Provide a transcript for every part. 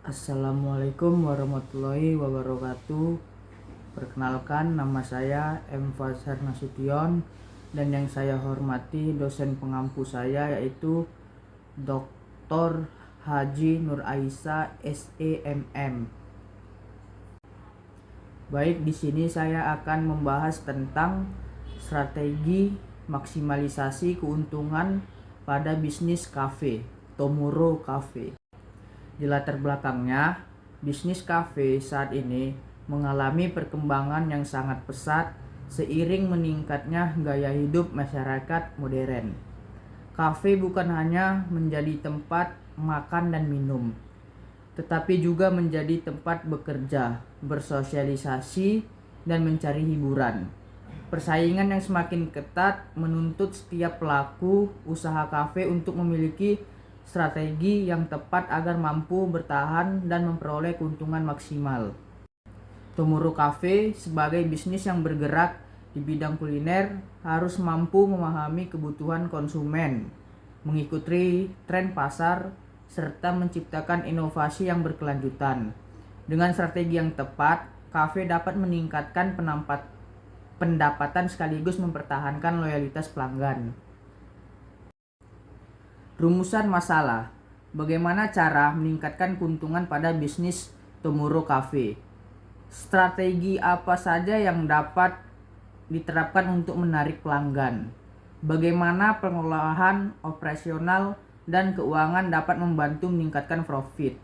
Assalamualaikum warahmatullahi wabarakatuh. Perkenalkan, nama saya M. Fazhar Nasution dan yang saya hormati dosen pengampu saya yaitu Dr. Haji Nur Aisyah SEMM. Baik, di sini saya akan membahas tentang strategi maksimalisasi keuntungan pada bisnis kafe, Tomorrow Cafe. Di latar belakangnya, bisnis kafe saat ini mengalami perkembangan yang sangat pesat seiring meningkatnya gaya hidup masyarakat modern. Kafe bukan hanya menjadi tempat makan dan minum, tetapi juga menjadi tempat bekerja, bersosialisasi, dan mencari hiburan. Persaingan yang semakin ketat menuntut setiap pelaku usaha kafe untuk memiliki strategi yang tepat agar mampu bertahan dan memperoleh keuntungan maksimal. Tomorrow Cafe sebagai bisnis yang bergerak di bidang kuliner harus mampu memahami kebutuhan konsumen, mengikuti tren pasar, serta menciptakan inovasi yang berkelanjutan. Dengan strategi yang tepat, kafe dapat meningkatkan pendapatan sekaligus mempertahankan loyalitas pelanggan. Rumusan masalah. Bagaimana cara meningkatkan keuntungan pada bisnis Tomorrow Cafe? Strategi apa saja yang dapat diterapkan untuk menarik pelanggan? Bagaimana pengelolaan operasional dan keuangan dapat membantu meningkatkan profit?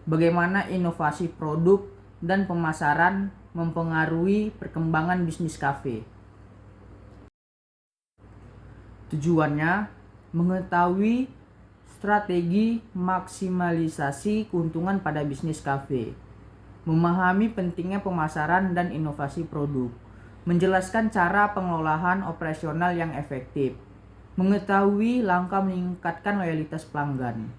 Bagaimana inovasi produk dan pemasaran mempengaruhi perkembangan bisnis kafe? Tujuannya mengetahui strategi maksimalisasi keuntungan pada bisnis kafe, memahami pentingnya pemasaran dan inovasi produk, menjelaskan cara pengelolaan operasional yang efektif, mengetahui langkah meningkatkan loyalitas pelanggan.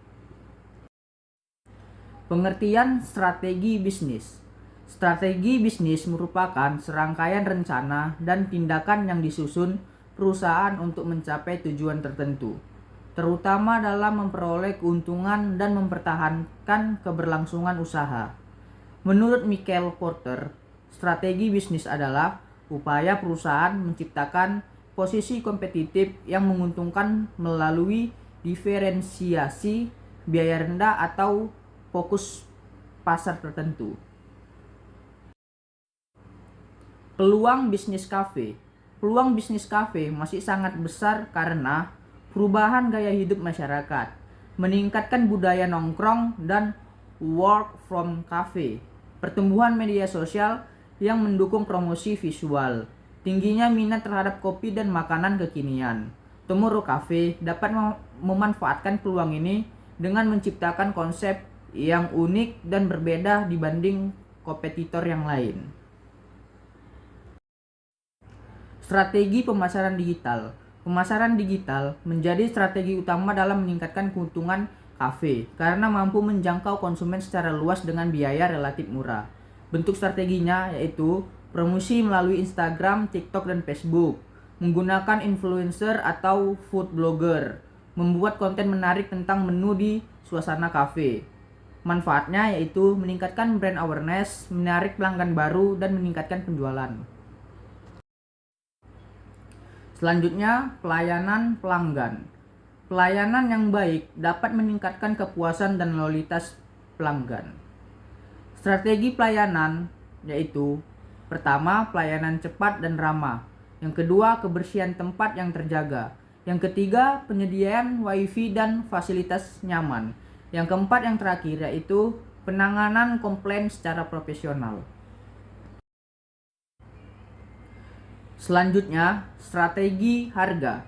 Pengertian strategi bisnis. Strategi bisnis merupakan serangkaian rencana dan tindakan yang disusun perusahaan untuk mencapai tujuan tertentu, terutama dalam memperoleh keuntungan dan mempertahankan keberlangsungan usaha. Menurut Michael Porter, strategi bisnis adalah upaya perusahaan menciptakan posisi kompetitif yang menguntungkan melalui diferensiasi, biaya rendah, atau fokus pasar tertentu. Peluang bisnis kafe. Peluang bisnis kafe masih sangat besar karena perubahan gaya hidup masyarakat, meningkatkan budaya nongkrong dan work from cafe, pertumbuhan media sosial yang mendukung promosi visual, tingginya minat terhadap kopi dan makanan kekinian. Tomorrow Cafe dapat memanfaatkan peluang ini dengan menciptakan konsep yang unik dan berbeda dibanding kompetitor yang lain. Strategi pemasaran digital. Pemasaran digital menjadi strategi utama dalam meningkatkan keuntungan kafe karena mampu menjangkau konsumen secara luas dengan biaya relatif murah. Bentuk strateginya yaitu promosi melalui Instagram, TikTok, dan Facebook, menggunakan influencer atau food blogger, membuat konten menarik tentang menu di suasana kafe. Manfaatnya yaitu meningkatkan brand awareness, menarik pelanggan baru, dan meningkatkan penjualan. Selanjutnya, pelayanan pelanggan. Pelayanan yang baik dapat meningkatkan kepuasan dan loyalitas pelanggan. Strategi pelayanan yaitu pertama, pelayanan cepat dan ramah. Yang kedua, kebersihan tempat yang terjaga. Yang ketiga, penyediaan wifi dan fasilitas nyaman. Yang keempat, yang terakhir yaitu penanganan komplain secara profesional. Selanjutnya, strategi harga.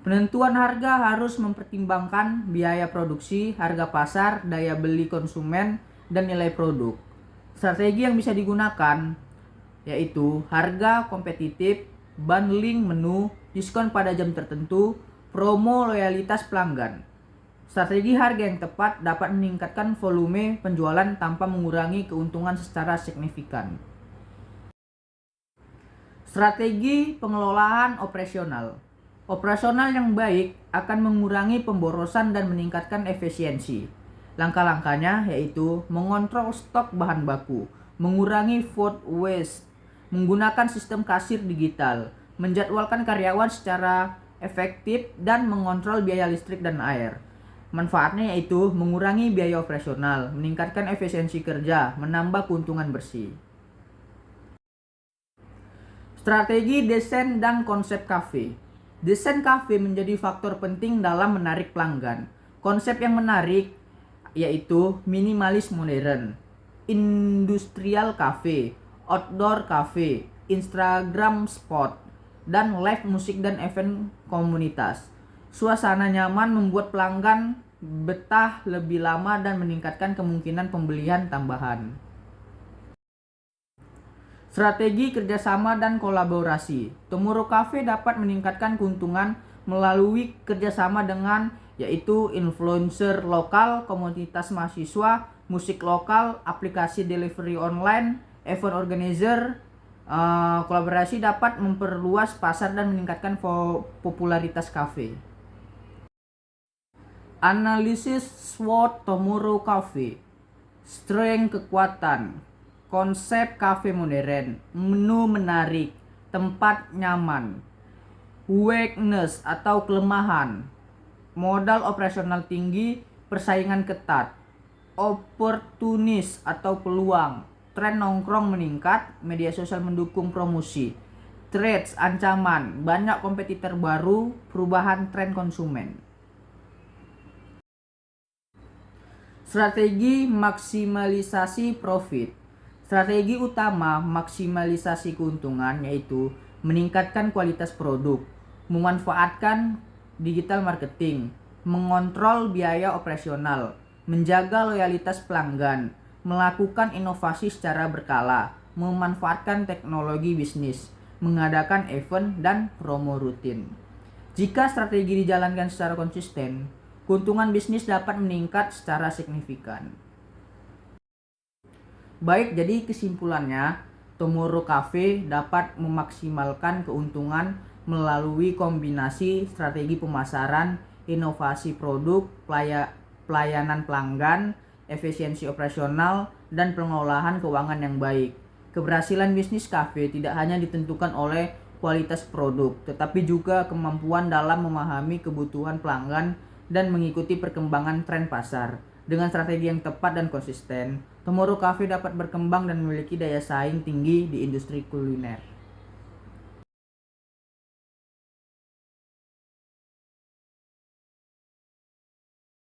Penentuan harga harus mempertimbangkan biaya produksi, harga pasar, daya beli konsumen, dan nilai produk. Strategi yang bisa digunakan yaitu harga kompetitif, bundling menu, diskon pada jam tertentu, promo loyalitas pelanggan. Strategi harga yang tepat dapat meningkatkan volume penjualan tanpa mengurangi keuntungan secara signifikan. Strategi pengelolaan operasional. Operasional yang baik akan mengurangi pemborosan dan meningkatkan efisiensi. Langkah-langkahnya yaitu mengontrol stok bahan baku, mengurangi food waste, menggunakan sistem kasir digital, menjadwalkan karyawan secara efektif, dan mengontrol biaya listrik dan air. Manfaatnya yaitu mengurangi biaya operasional, meningkatkan efisiensi kerja, menambah keuntungan bersih. Strategi desain dan konsep kafe. Desain kafe menjadi faktor penting dalam menarik pelanggan. Konsep yang menarik yaitu minimalis modern, industrial cafe, outdoor cafe, Instagram spot, dan live musik dan event komunitas. Suasana nyaman membuat pelanggan betah lebih lama dan meningkatkan kemungkinan pembelian tambahan. Strategi kerjasama dan kolaborasi. Tomorrow Cafe dapat meningkatkan keuntungan melalui kerjasama dengan yaitu influencer lokal, komunitas mahasiswa, musik lokal, aplikasi delivery online, event organizer. Kolaborasi dapat memperluas pasar dan meningkatkan popularitas kafe. Analisis SWOT Tomorrow Cafe. Strength kekuatan, konsep kafe modern, menu menarik, tempat nyaman, weakness atau kelemahan, modal operasional tinggi, persaingan ketat, opportunis atau peluang, tren nongkrong meningkat, media sosial mendukung promosi, threats ancaman, banyak kompetitor baru, perubahan tren konsumen. Strategi maksimalisasi profit. Strategi utama maksimalisasi keuntungan yaitu meningkatkan kualitas produk, memanfaatkan digital marketing, mengontrol biaya operasional, menjaga loyalitas pelanggan, melakukan inovasi secara berkala, memanfaatkan teknologi bisnis, mengadakan event dan promo rutin. Jika strategi dijalankan secara konsisten, keuntungan bisnis dapat meningkat secara signifikan. Baik, jadi kesimpulannya, Tomorrow Cafe dapat memaksimalkan keuntungan melalui kombinasi strategi pemasaran, inovasi produk, pelayanan pelanggan, efisiensi operasional, dan pengolahan keuangan yang baik. Keberhasilan bisnis kafe tidak hanya ditentukan oleh kualitas produk, tetapi juga kemampuan dalam memahami kebutuhan pelanggan dan mengikuti perkembangan tren pasar. Dengan strategi yang tepat dan konsisten, Tomorrow Cafe dapat berkembang dan memiliki daya saing tinggi di industri kuliner.